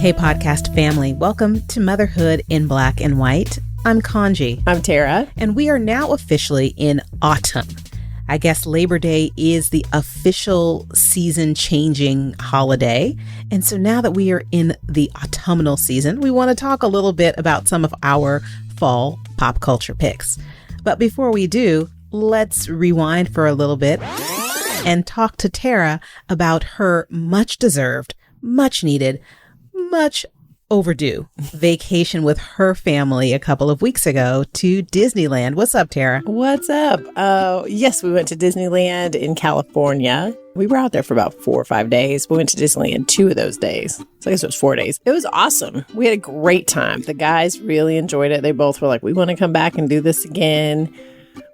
Hey, podcast family. Welcome to Motherhood in Black and White. I'm Kaanji. I'm Tara. And we are now officially in autumn. I guess Labor Day is the official season-changing holiday. And so now that we are in the autumnal season, we want to talk a little bit about some of our fall pop culture picks. But before we do, let's rewind for a little bit and talk to Tara about her much-deserved, much-needed, much overdue vacation with her family a couple of weeks ago to Disneyland. What's up, Tara? What's up? Yes, we went to Disneyland in California. We were out there for about 4 or 5 days. We went to Disneyland 2 of those days. So I guess it was 4 days. It was awesome. We had a great time. The guys really enjoyed it. They both were like, we want to come back and do this again.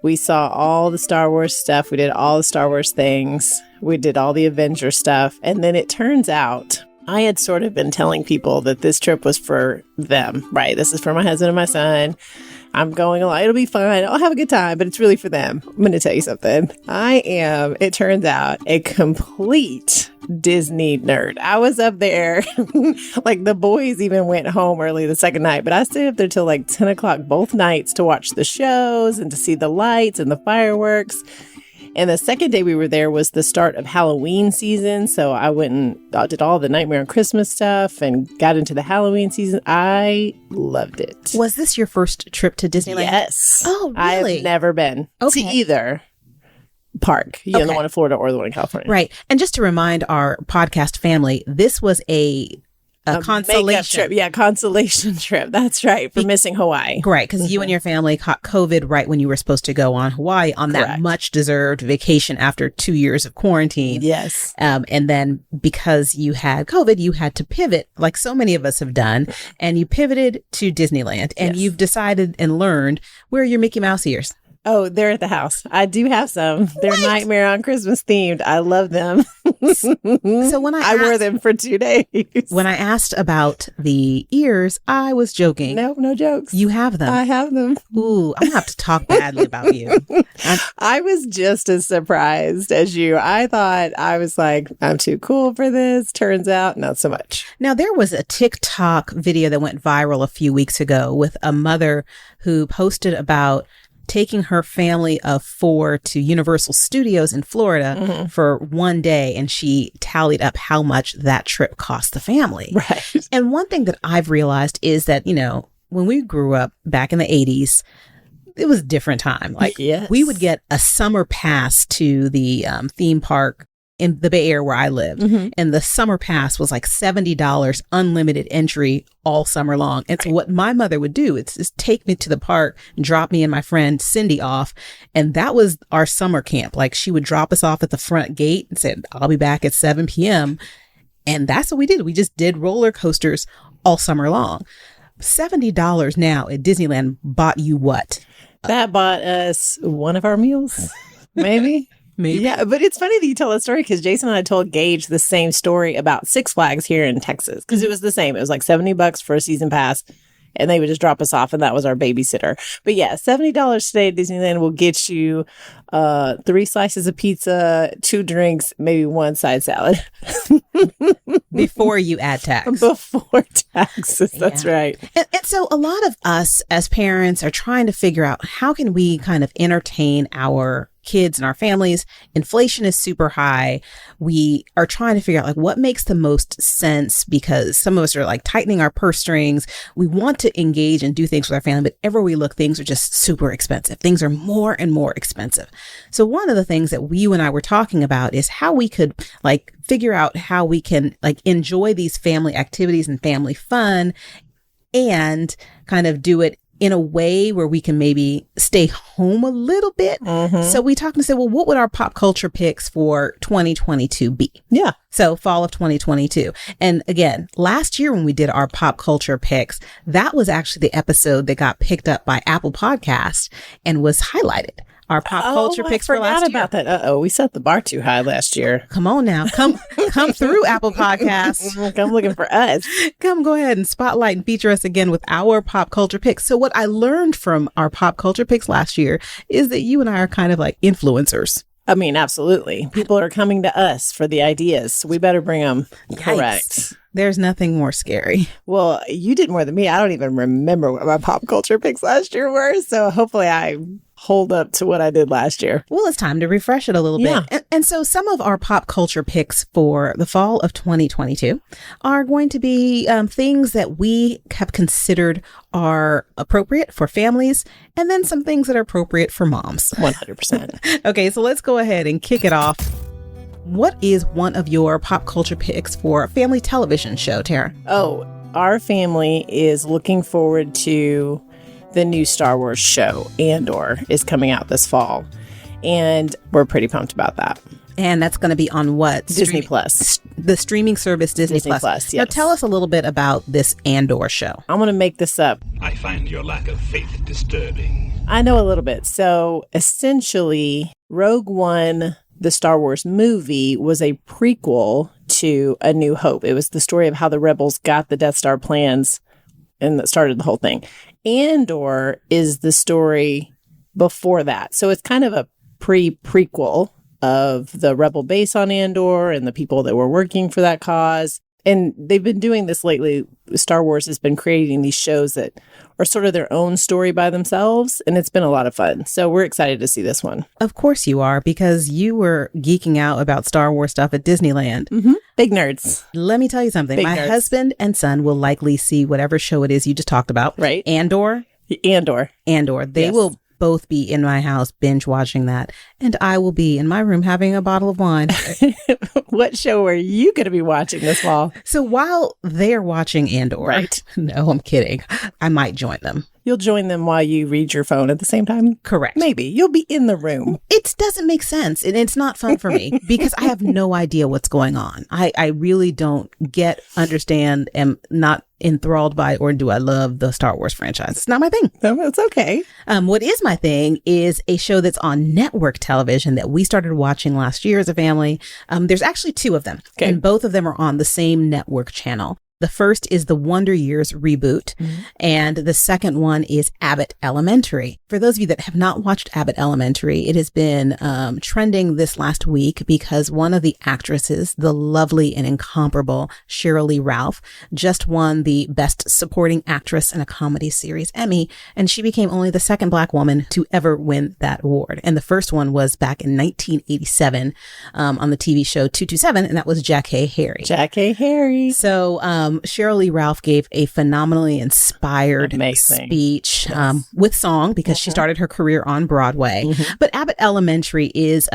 We saw all the Star Wars stuff. We did all the Star Wars things. We did all the Avenger stuff. And then it turns out I had sort of been telling people that this trip was for them, right? This is for my husband and my son. I'm going along. It'll be fun. I'll have a good time, but it's really for them. I'm going to tell you something. I am, it turns out, a complete Disney nerd. I was up there, like the boys even went home early the second night, but I stayed up there till like 10 o'clock both nights to watch the shows and to see the lights and the fireworks. And the second day we were there was the start of Halloween season. So I went and did all the Nightmare on Christmas stuff and got into the Halloween season. I loved it. Was this your first trip to Disneyland? Yes. Oh, really? I've never been to either park, the one in Florida or the one in California. Right. And just to remind our podcast family, this was a consolation trip. Yeah, consolation trip. That's right. For missing Hawaii. Right. Because you and your family caught COVID right when you were supposed to go on Hawaii on that much deserved vacation after 2 years of quarantine. Yes. And then because you had COVID, you had to pivot like so many of us have done. And you pivoted to Disneyland and you've decided and learned where are your Mickey Mouse ears. Oh, they're at the house. I do have some. They're Nightmare on Christmas themed. I love them. So when I wore them for 2 days. When I asked about the ears, I was joking. No jokes. You have them. I have them. Ooh, I'm going to have to talk badly about you. I was just as surprised as you. I thought, I was like, I'm too cool for this. Turns out, not so much. Now, there was a TikTok video that went viral a few weeks ago with a mother who posted about taking her family of 4 to Universal Studios in Florida for 1 day. And she tallied up how much that trip cost the family. Right. And one thing that I've realized is that, you know, when we grew up back in the 80s, it was a different time. Like we would get a summer pass to the theme park in the Bay Area where I lived. And the summer pass was like $70 unlimited entry all summer long. And so what my mother would do is just take me to the park and drop me and my friend Cindy off. And that was our summer camp. Like she would drop us off at the front gate and said, I'll be back at 7 p.m. And that's what we did. We just did roller coasters all summer long. $70 now at Disneyland bought you what? That bought us one of our meals, maybe. Maybe. Yeah, but it's funny that you tell that story because Jason and I told Gage the same story about Six Flags here in Texas because it was the same. It was like $70 for a season pass and they would just drop us off and that was our babysitter. But yeah, $70 today at Disneyland will get you 3 slices of pizza, 2 drinks, maybe 1 side salad. Before you add tax. Before taxes. That's right. And so a lot of us as parents are trying to figure out how can we kind of entertain our kids and our families. Inflation is super high. We are trying to figure out like what makes the most sense because some of us are like tightening our purse strings. We want to engage and do things with our family, but everywhere we look, things are just super expensive. Things are more and more expensive. So one of the things that you and I were talking about is how we could like figure out how we can like enjoy these family activities and family fun and kind of do it in a way where we can maybe stay home a little bit. So we talked and said, well, what would our pop culture picks for 2022 be? Yeah. So fall of 2022. And again, last year when we did our pop culture picks, that was actually the episode that got picked up by Apple Podcasts and was highlighted. Our pop culture picks for last year. I forgot about that. We set the bar too high last year. Come on now. Come through Apple Podcasts. Come looking for us. Come go ahead and spotlight and feature us again with our pop culture picks. So what I learned from our pop culture picks last year is that you and I are kind of like influencers. I mean, absolutely. People are coming to us for the ideas. So we better bring them correct. There's nothing more scary. Well, you did more than me. I don't even remember what my pop culture picks last year were. So hopefully I hold up to what I did last year. Well, it's time to refresh it a little bit. And so some of our pop culture picks for the fall of 2022 are going to be things that we have considered are appropriate for families, and then some things that are appropriate for moms. 100%. Okay, so let's go ahead and kick it off. What is one of your pop culture picks for a family television show, Tara? Oh, our family is looking forward to the new Star Wars show, Andor, is coming out this fall. And we're pretty pumped about that. And that's going to be on what? Disney Plus. The streaming service Disney Plus. Yes. Now tell us a little bit about this Andor show. I'm going to make this up. I find your lack of faith disturbing. I know a little bit. So essentially, Rogue One, the Star Wars movie, was a prequel to A New Hope. It was the story of how the rebels got the Death Star plans and that started the whole thing. Andor is the story before that. So it's kind of a prequel of the rebel base on Andor and the people that were working for that cause. And they've been doing this lately. Star Wars has been creating these shows that are sort of their own story by themselves. And it's been a lot of fun. So we're excited to see this one. Of course you are, because you were geeking out about Star Wars stuff at Disneyland. Mm-hmm. Big nerds. Let me tell you something. My husband and son will likely see whatever show it is you just talked about. Right. Andor. They will both be in my house binge watching that, and I will be in my room having a bottle of wine. What show are you going to be watching this fall? So while they're watching Andor, right? No, I'm kidding. I might join them. You'll join them while you read your phone at the same time? Correct. Maybe. You'll be in the room. It doesn't make sense. And it's not fun for me because I have no idea what's going on. I really don't understand, am not enthralled by, or do I love the Star Wars franchise? It's not my thing. No, it's okay. What is my thing is a show that's on network television that we started watching last year as a family. There's actually two of them, and both of them are on the same network channel. The first is the Wonder Years reboot, and the second one is Abbott Elementary. For those of you that have not watched Abbott Elementary, it has been trending this last week because one of the actresses, the lovely and incomparable Sheryl Lee Ralph, just won the Best Supporting Actress in a Comedy Series Emmy, and she became only the second Black woman to ever win that award. And the first one was back in 1987 on the TV show 227, and that was Jackée Harry. Jackée Harry. So, Sheryl Lee Ralph gave a phenomenally inspired speech with song because she started her career on Broadway. But Abbott Elementary is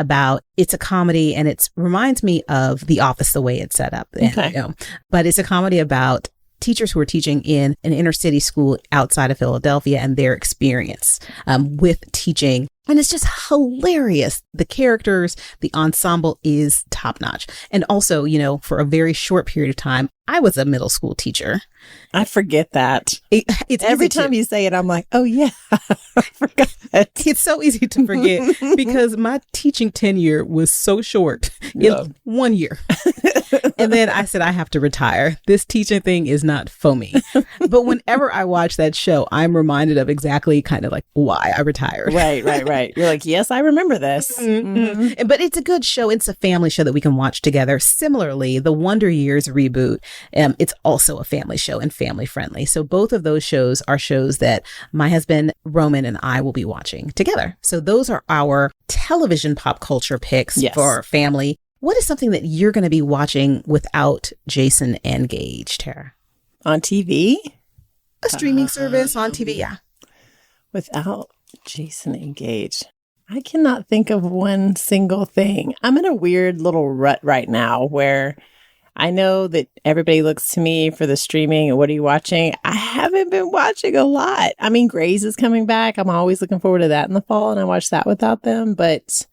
it's a comedy, and it reminds me of The Office the way it's set up. And, but it's a comedy about teachers who are teaching in an inner city school outside of Philadelphia and their experience with teaching. And it's just hilarious. The characters, the ensemble is top notch. And also, for a very short period of time, I was a middle school teacher. I forget that. It's every time you say it, I'm like, oh yeah, I forgot. It's so easy to forget because my teaching tenure was so short. In 1 year. And then I said, I have to retire. This teaching thing is not for me. But whenever I watch that show, I'm reminded of exactly kind of like why I retired. Right. You're like, yes, I remember this. But it's a good show. It's a family show that we can watch together. Similarly, the Wonder Years reboot, it's also a family show and family friendly. So both of those shows are shows that my husband, Roman, and I will be watching together. So those are our television pop culture picks for our family. What is something that you're going to be watching without Jason and Gage, Tara? On TV? A streaming service on TV, yeah. Without Jason and Gage. I cannot think of one single thing. I'm in a weird little rut right now where I know that everybody looks to me for the streaming and what are you watching? I haven't been watching a lot. I mean, Grey's is coming back. I'm always looking forward to that in the fall, and I watch that without them, but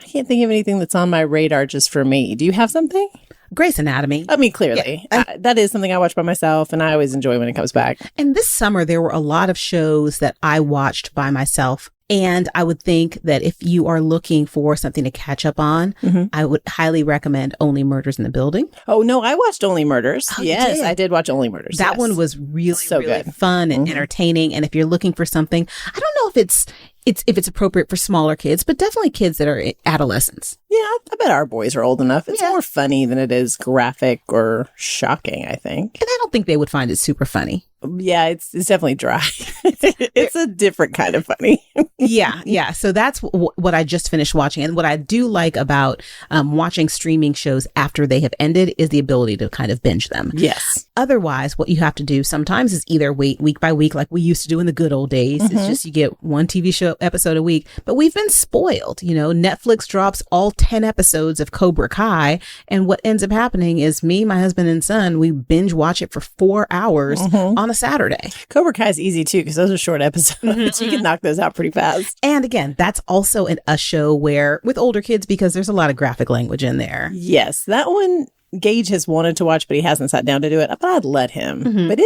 I can't think of anything that's on my radar just for me. Do you have something? Grey's Anatomy. I mean, clearly. Yeah. That is something I watch by myself, and I always enjoy when it comes back. And this summer, there were a lot of shows that I watched by myself. And I would think that if you are looking for something to catch up on, I would highly recommend Only Murders in the Building. Oh, no, I watched Only Murders. Oh, yes, I did watch Only Murders. That one was really so really good. Fun and entertaining. And if you're looking for something, I don't know if it's if it's appropriate for smaller kids, but definitely kids that are adolescents. Yeah, I bet our boys are old enough. It's more funny than it is graphic or shocking, I think. And I don't think they would find it super funny. Yeah, it's definitely dry. It's a different kind of funny. Yeah. So that's what I just finished watching. And what I do like about watching streaming shows after they have ended is the ability to kind of binge them. Yes. Otherwise, what you have to do sometimes is either wait week by week, like we used to do in the good old days. It's just you get one TV show episode a week. But we've been spoiled. You know, Netflix drops all 10 episodes of Cobra Kai. And what ends up happening is me, my husband, and son, we binge watch it for 4 hours on a Saturday. Cobra Kai is easy too because those are short episodes. You can knock those out pretty fast. And again, that's also a show where with older kids, because there's a lot of graphic language in there. Yes, that one Gage has wanted to watch, but he hasn't sat down to do it. But I'd let him. But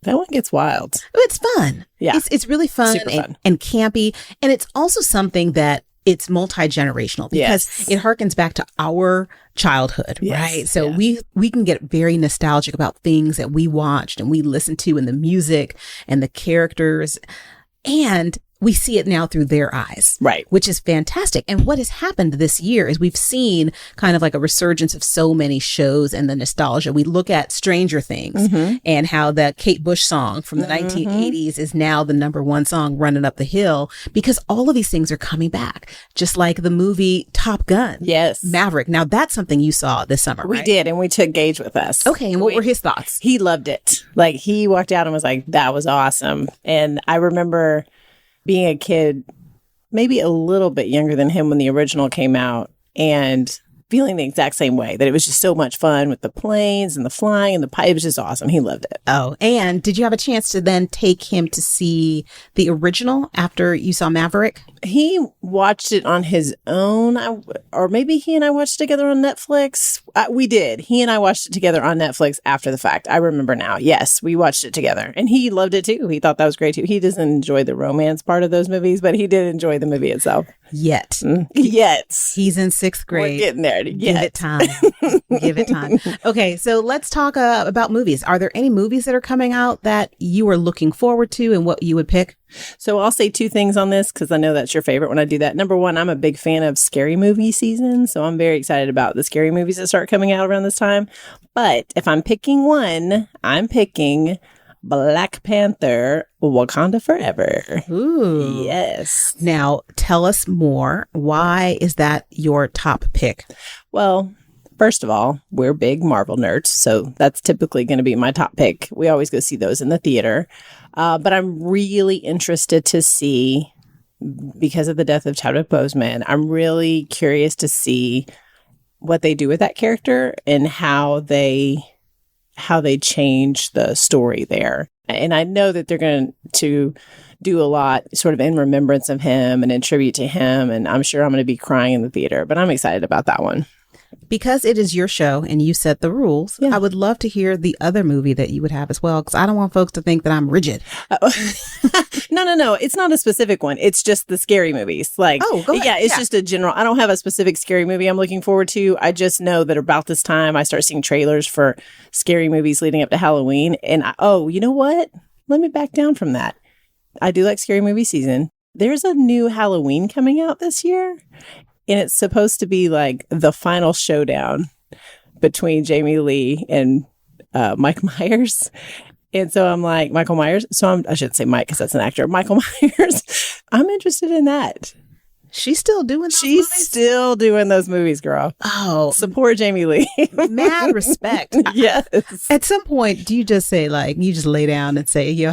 that one gets wild. It's fun. Yeah, it's really fun, and campy, and it's also something that it's multi-generational because it harkens back to our childhood, right? So we can get very nostalgic about things that we watched and we listened to, and the music and the characters, and we see it now through their eyes, right? Which is fantastic. And what has happened this year is we've seen kind of like a resurgence of so many shows and the nostalgia. We look at Stranger Things and how the Kate Bush song from the 1980s is now the #1 song running up the hill because all of these things are coming back, just like the movie Top Gun. Yes. Maverick. Now that's something you saw this summer, We right? did, and we took Gage with us. Okay, and what were his thoughts? He loved it. Like, he walked out and was like, that was awesome. And I remember being a kid, maybe a little bit younger than him when the original came out, and feeling the exact same way, that it was just so much fun with the planes and the flying and the pipe. It was just awesome. He loved it. Oh, and did you have a chance to then take him to see the original after you saw Maverick? He watched it on his own, or maybe he and I watched it together on Netflix. We did. He and I watched it together on Netflix after the fact. I remember now. Yes, we watched it together, and he loved it too. He thought that was great too. He doesn't enjoy the romance part of those movies, but he did enjoy the movie itself. Yet. Yes. He's in 6th grade. We're getting there. Give it time. Give it time. Okay, so let's talk about movies. Are there any movies that are coming out that you are looking forward to and what you would pick? So I'll say 2 things on this because I know that's your favorite when I do that. Number one, I'm a big fan of scary movie season. So I'm very excited about the scary movies that start coming out around this time. But if I'm picking one, I'm picking Black Panther, Wakanda Forever. Ooh. Yes. Now, tell us more. Why is that your top pick? Well, first of all, we're big Marvel nerds, so that's typically going to be my top pick. We always go see those in the theater. But I'm really interested to see, because of the death of Chadwick Boseman, I'm really curious to see what they do with that character and how they change the story there. And I know that they're going to do a lot sort of in remembrance of him and in tribute to him. And I'm sure I'm going to be crying in the theater, but I'm excited about that one. Because it is your show and you set the rules, I would love to hear the other movie that you would have as well, because I don't want folks to think that I'm rigid. No. It's not a specific one. It's just the scary movies. Like, go ahead. Yeah, it's just a general. I don't have a specific scary movie I'm looking forward to. I just know that about this time, I start seeing trailers for scary movies leading up to Halloween. And you know what? Let me back down from that. I do like scary movie season. There's a new Halloween coming out this year. And it's supposed to be like the final showdown between Jamie Lee and Mike Myers. And so I'm like, Michael Myers. I shouldn't say Mike because that's an actor. Michael Myers. I'm interested in that. She's still doing those She's movies? still doing those movies, girl. Oh, support Jamie Lee. Mad respect. Yes. At some point, do you just say, like, you just lay down and say, yo,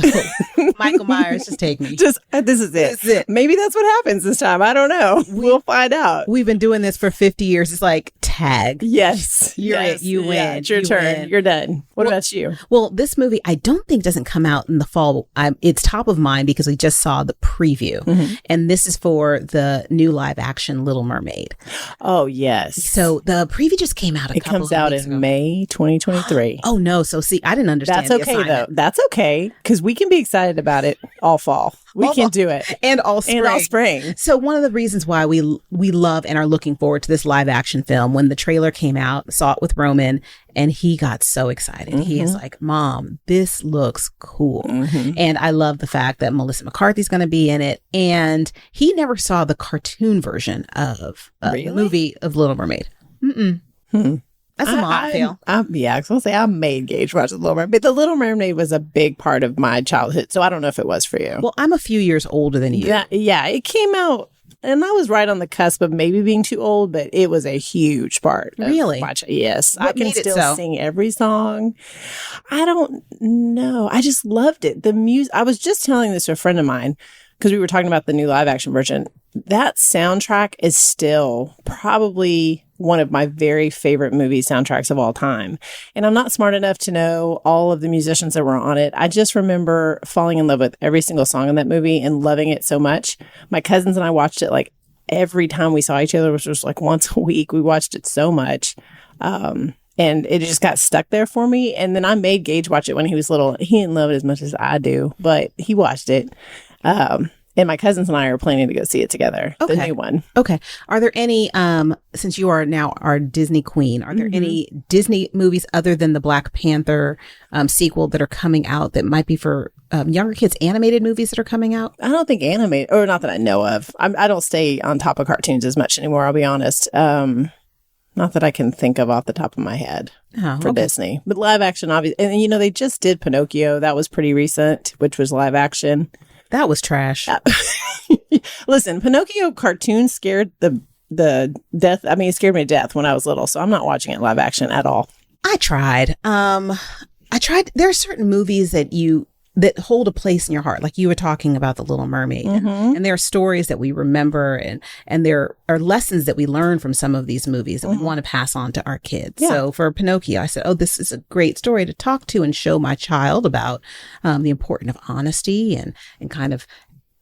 Michael Myers, just take me. This is it. This is it. Maybe that's what happens this time. I don't know. We'll find out. We've been doing this for 50 years. It's like, tag. Yes. You're it. You win. Yeah, it's your turn. Win. You're done. What about you? Well, this movie, I don't think doesn't come out in the fall. It's top of mind because we just saw the preview. Mm-hmm. And this is for the new live action Little Mermaid. Oh, yes. So the preview just came out It comes out in May 2023. Oh, no. So see, I didn't understand. That's okay, though. That's okay, because we can be excited about it all fall. We can do it. And all spring. And all spring. So one of the reasons why we love and are looking forward to this live action film, when the trailer came out, saw it with Roman, and he got so excited. He is like, Mom, this looks cool. And I love the fact that Melissa McCarthy's going to be in it. And he never saw the cartoon version of the movie of Little Mermaid. That's a mom feel. I was going to say, I made Gage watch The Little Mermaid. The Little Mermaid was a big part of my childhood, so I don't know if it was for you. Well, I'm a few years older than you. Yeah, it came out, and I was right on the cusp of maybe being too old, but it was a huge part. Really? Yes. What I can made it still so? sing every song. I don't know. I just loved it. The music. I was just telling this to a friend of mine, because we were talking about the new live action version. That soundtrack is still probably one of my very favorite movie soundtracks of all time. And I'm not smart enough to know all of the musicians that were on it. I just remember falling in love with every single song in that movie and loving it so much. My cousins and I watched it like every time we saw each other, which was like once a week. We watched it so much. And it just got stuck there for me. And then I made Gage watch it when he was little. He didn't love it as much as I do, but he watched it. And my cousins and I are planning to go see it together. Okay. The new one. Okay. Are there any, since you are now our Disney queen, are there any Disney movies other than the Black Panther sequel that are coming out that might be for younger kids, animated movies that are coming out? I don't think animated, or not that I know of. I don't stay on top of cartoons as much anymore, I'll be honest. Not that I can think of off the top of my head for Disney. But live action, obviously. And, you know, they just did Pinocchio. That was pretty recent, which was live action. That was trash. Listen, Pinocchio cartoon scared the death. I mean, it scared me to death when I was little. So I'm not watching it live action at all. I tried. There are certain movies that hold a place in your heart. Like you were talking about The Little Mermaid. And there are stories that we remember and there are lessons that we learn from some of these movies that we want to pass on to our kids. Yeah. So for Pinocchio, I said, this is a great story to talk to and show my child about the importance of honesty and kind of,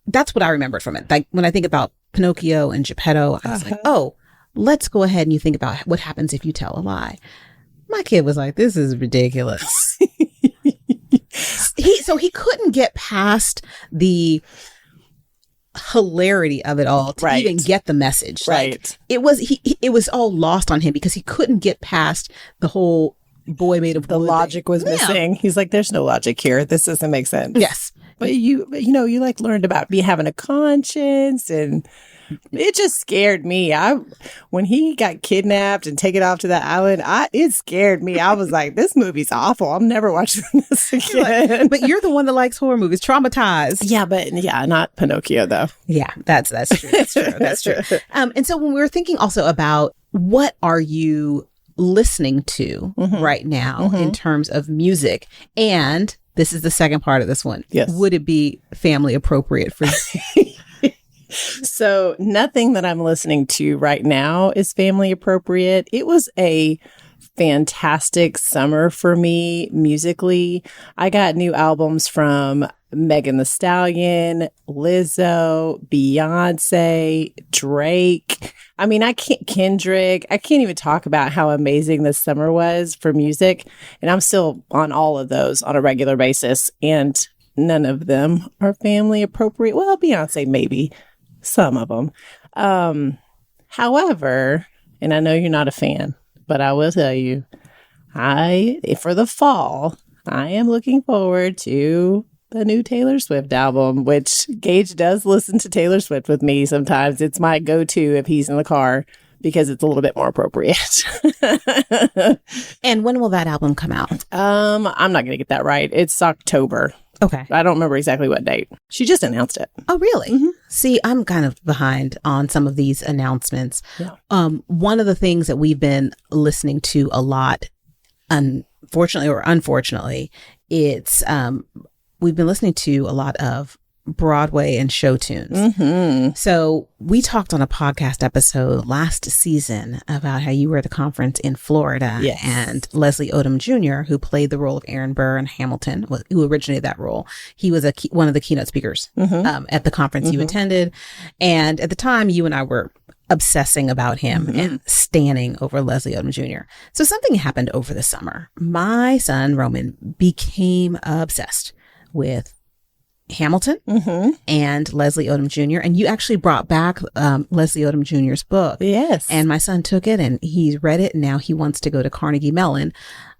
that's what I remembered from it. Like when I think about Pinocchio and Geppetto, I was like, let's go ahead and you think about what happens if you tell a lie. My kid was like, this is ridiculous. He couldn't get past the hilarity of it all to even get the message. Right. Like, it was all lost on him because he couldn't get past the whole boy made of the wood logic thing. was missing. He's like, there's no logic here. This doesn't make sense. Yes. But you like learned about having a conscience, and it just scared me. When he got kidnapped and taken off to that island, it scared me. I was like, this movie's awful. I'm never watching this again. But you're the one that likes horror movies, traumatized. Yeah, not Pinocchio though. Yeah, that's true. That's true. And so when we were thinking also about what are you listening to right now in terms of music, and this is the second part of this one. Yes. Would it be family appropriate for you? So nothing that I'm listening to right now is family appropriate. It was a fantastic summer for me musically. I got new albums from Megan Thee Stallion, Lizzo, Beyonce, Drake. I mean, Kendrick. I can't even talk about how amazing this summer was for music. And I'm still on all of those on a regular basis. And none of them are family appropriate. Well, Beyonce, maybe. Some of them. However, and I know you're not a fan, but I will tell you, for the fall, I am looking forward to the new Taylor Swift album, which Gage does listen to Taylor Swift with me sometimes. It's my go-to if he's in the car because it's a little bit more appropriate. And when will that album come out? I'm not going to get that right. It's October. Okay. I don't remember exactly what date. She just announced it. Oh, really? See, I'm kind of behind on some of these announcements. Yeah. One of the things that we've been listening to a lot, unfortunately or unfortunately, it's we've been listening to a lot of Broadway and show tunes. So we talked on a podcast episode last season about how you were at the conference in Florida. Yes. And Leslie Odom Jr., who played the role of Aaron Burr in Hamilton, who originated that role, he was one of the keynote speakers at the conference you attended. And at the time, you and I were obsessing about him and standing over Leslie Odom Jr. So something happened over the summer. My son, Roman, became obsessed with Hamilton Mm-hmm. and Leslie Odom Jr. And you actually brought back Leslie Odom Jr.'s book. Yes. And my son took it and he's read it. And now he wants to go to Carnegie Mellon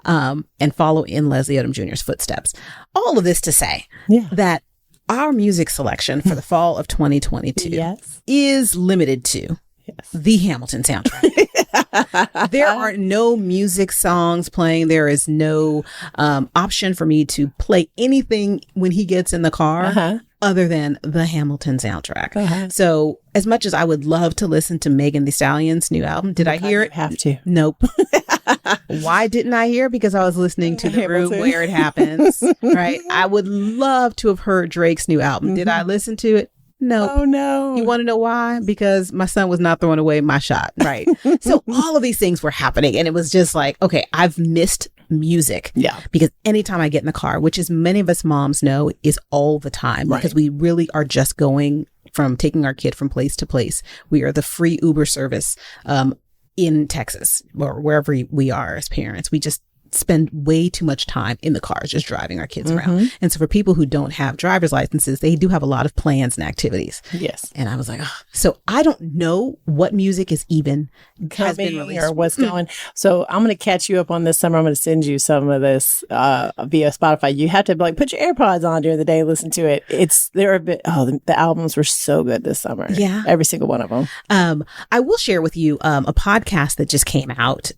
and follow in Leslie Odom Jr.'s footsteps. All of this to say that our music selection for the fall of 2022 is limited to the Hamilton soundtrack. There are no music songs playing. There is no option for me to play anything when he gets in the car other than the Hamilton soundtrack. So as much as I would love to listen to Megan Thee Stallion's new album, did I hear it? You have to. Nope. Why didn't I hear? Because I was listening to The Room Where It Happens, right? I would love to have heard Drake's new album. Did I listen to it? No. Oh, no. You want to know why? Because my son was not throwing away my shot. Right. So all of these things were happening. And it was just like, okay, I've missed music. Yeah. Because anytime I get in the car, which as many of us moms know is all the time, because we really are just going from taking our kid from place to place. We are the free Uber service in Texas or wherever we are as parents. We just spend way too much time in the cars just driving our kids around. And so for people who don't have driver's licenses, they do have a lot of plans and activities. Yes. And I was like, oh. So I don't know what music is even has been coming released or what's going. So I'm going to catch you up on this summer. I'm going to send you some of this via Spotify. You have to like put your AirPods on during the day, listen to it. The albums were so good this summer. Yeah. Every single one of them. I will share with you a podcast that just came out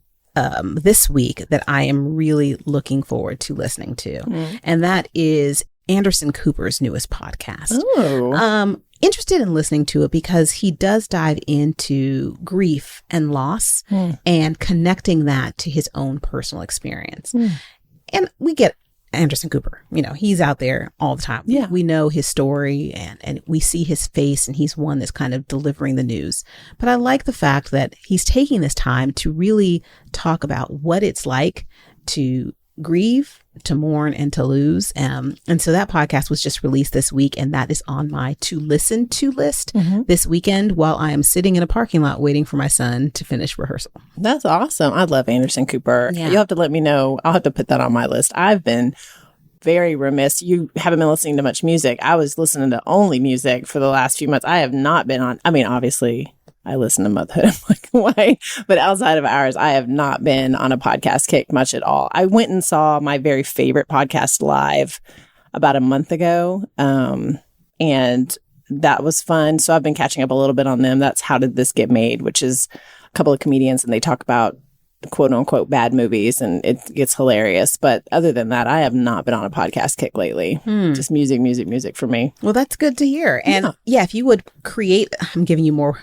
this week that I am really looking forward to listening to. And that is Anderson Cooper's newest podcast. Oh. Interested in listening to it because he does dive into grief and loss and connecting that to his own personal experience. And we get Anderson Cooper, he's out there all the time. Yeah. We know his story and we see his face and he's one that's kind of delivering the news. But I like the fact that he's taking this time to really talk about what it's like to grieve, to mourn, and to lose. And so that podcast was just released this week, and that is on my to listen to list this weekend while I am sitting in a parking lot waiting for my son to finish rehearsal. That's awesome. I love Anderson Cooper. Yeah. You'll have to let me know. I'll have to put that on my list. I've been very remiss. You haven't been listening to much music. I was listening to only music for the last few months. I have not been on, obviously I listen to Motherhood and Black and White, but outside of ours, I have not been on a podcast kick much at all. I went and saw my very favorite podcast live about a month ago, and that was fun. So I've been catching up a little bit on them. That's How Did This Get Made, which is a couple of comedians, and they talk about quote unquote bad movies, and it gets hilarious. But other than that, I have not been on a podcast kick lately. Just music for me. Well, that's good to hear. And if you would create, I'm giving you more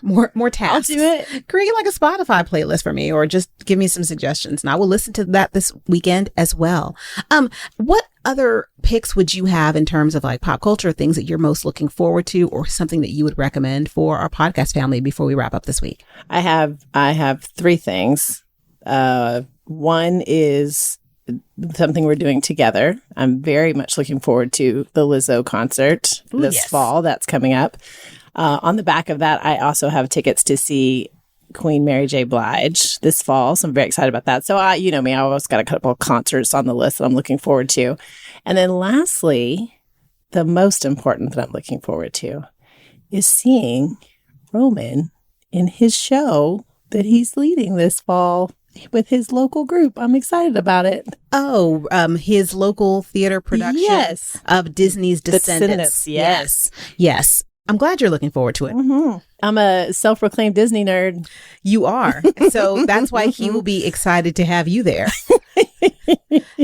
tasks. I'll do it. Create like a Spotify playlist for me, or just give me some suggestions, and I will listen to that this weekend as well. What other picks would you have in terms of like pop culture, things that you're most looking forward to, or something that you would recommend for our podcast family before we wrap up this week? I have three things. One is something we're doing together. I'm very much looking forward to the Lizzo concert this fall. That's coming up. On the back of that, I also have tickets to see Queen Mary J. Blige this fall. So I'm very excited about that. So you know me, I always got a couple of concerts on the list that I'm looking forward to. And then lastly, the most important that I'm looking forward to is seeing Roman in his show that he's leading this fall with his local group. I'm excited about it. Oh, his local theater production of Disney's Descendants. Yes. I'm glad you're looking forward to it. I'm a self-proclaimed Disney nerd. You are. So that's why he will be excited to have you there.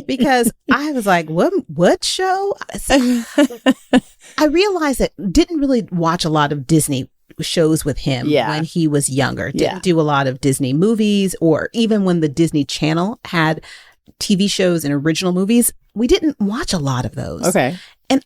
Because I was like, what show? I realized that didn't really watch a lot of Disney shows with him when he was younger. Didn't do a lot of Disney movies, or even when the Disney Channel had TV shows and original movies, we didn't watch a lot of those. Okay. And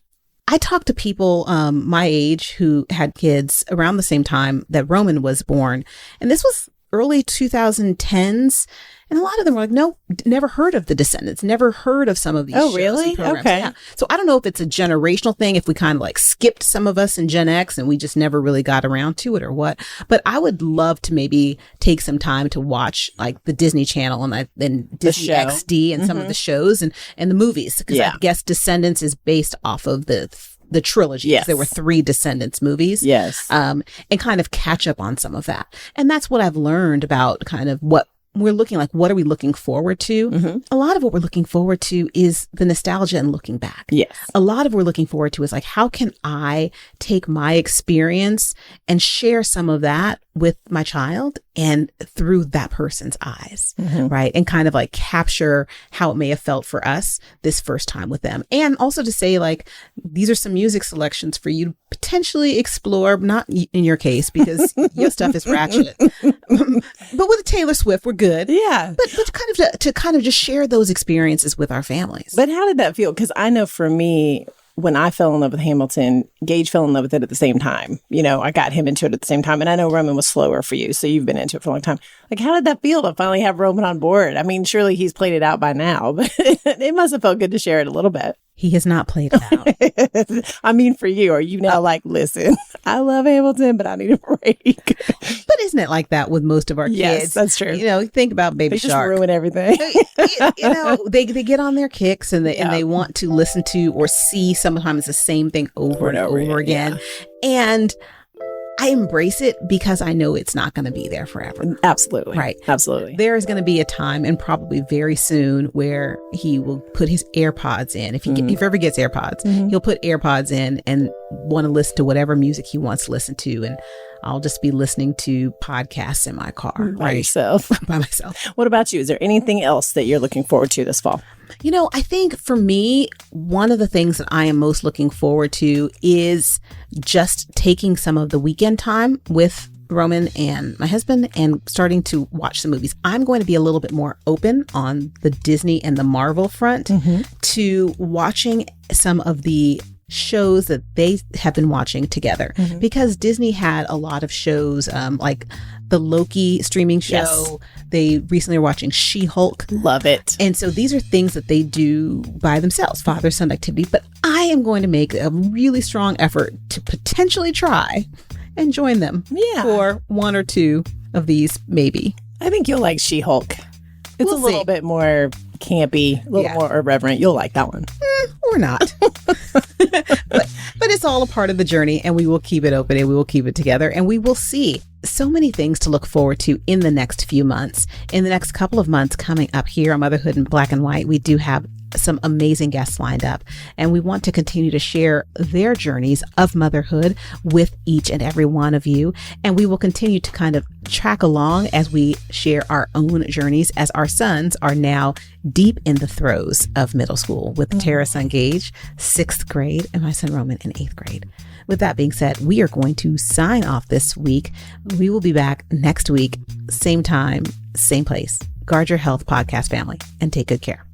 I talked to people my age who had kids around the same time that Roman was born. And this was early 2010s. And a lot of them were like, no, never heard of the Descendants, never heard of some of these shows really? and programs. Okay. Yeah. So I don't know if it's a generational thing, if we kind of like skipped some of us in Gen X and we just never really got around to it or what. But I would love to maybe take some time to watch like the Disney Channel and Disney XD and some of the shows and the movies. Because I guess Descendants is based off of the trilogy. Yes. There were 3 Descendants movies. Yes. And kind of catch up on some of that. And that's what I've learned about kind of what we're looking like. What are we looking forward to? A lot of what we're looking forward to is the nostalgia and looking back. Yes. A lot of what we're looking forward to is like, how can I take my experience and share some of that with my child and through that person's eyes, right? And kind of like capture how it may have felt for us this first time with them. And also to say like, these are some music selections for you to potentially explore, not in your case, because your stuff is ratchet, but with Taylor Swift, we're good. Yeah. But kind of just share those experiences with our families. But how did that feel? Because I know for me, when I fell in love with Hamilton, Gage fell in love with it at the same time. You know, I got him into it at the same time. And I know Roman was slower for you. So you've been into it for a long time. Like, how did that feel to finally have Roman on board? I mean, surely he's played it out by now, but it must have felt good to share it a little bit. He has not played it out. I mean, for you, are you now like, listen, I love Hamilton, but I need a break? But isn't it like that with most of our kids? Yes, that's true. You know, think about Baby They just Shark. ruin everything. You know, they get on their kicks and they want to listen to or see sometimes the same thing over and over again. Yeah. And I embrace it because I know it's not going to be there forever. Absolutely. Right. Absolutely. There is going to be a time, and probably very soon, where he will put his AirPods in. If he ever gets AirPods, he'll put AirPods in and want to listen to whatever music he wants to listen to. And I'll just be listening to podcasts in my car. By yourself. By myself. What about you? Is there anything else that you're looking forward to this fall? You know, I think for me, one of the things that I am most looking forward to is just taking some of the weekend time with Roman and my husband and starting to watch some movies. I'm going to be a little bit more open on the Disney and the Marvel front to watching some of the shows that they have been watching together, because Disney had a lot of shows like the Loki streaming show. Yes. They recently were watching She-Hulk. Love it. And so these are things that they do by themselves, father-son activity. But I am going to make a really strong effort to potentially try and join them for 1 or 2 of these, maybe. I think you'll like She-Hulk. It's We'll a little bit more campy, a little more irreverent. You'll like that one. Or not. but it's all a part of the journey, and we will keep it open and we will keep it together, and we will see so many things to look forward to in the next few months. In the next couple of months coming up here on Motherhood in Black and White, we do have some amazing guests lined up, and we want to continue to share their journeys of motherhood with each and every one of you. And we will continue to kind of track along as we share our own journeys, as our sons are now deep in the throes of middle school, with Tara's son Gage, 6th grade, and my son Roman in 8th grade. With that being said, we are going to sign off this week. We will be back next week, same time, same place. Guard your health, podcast family, and take good care.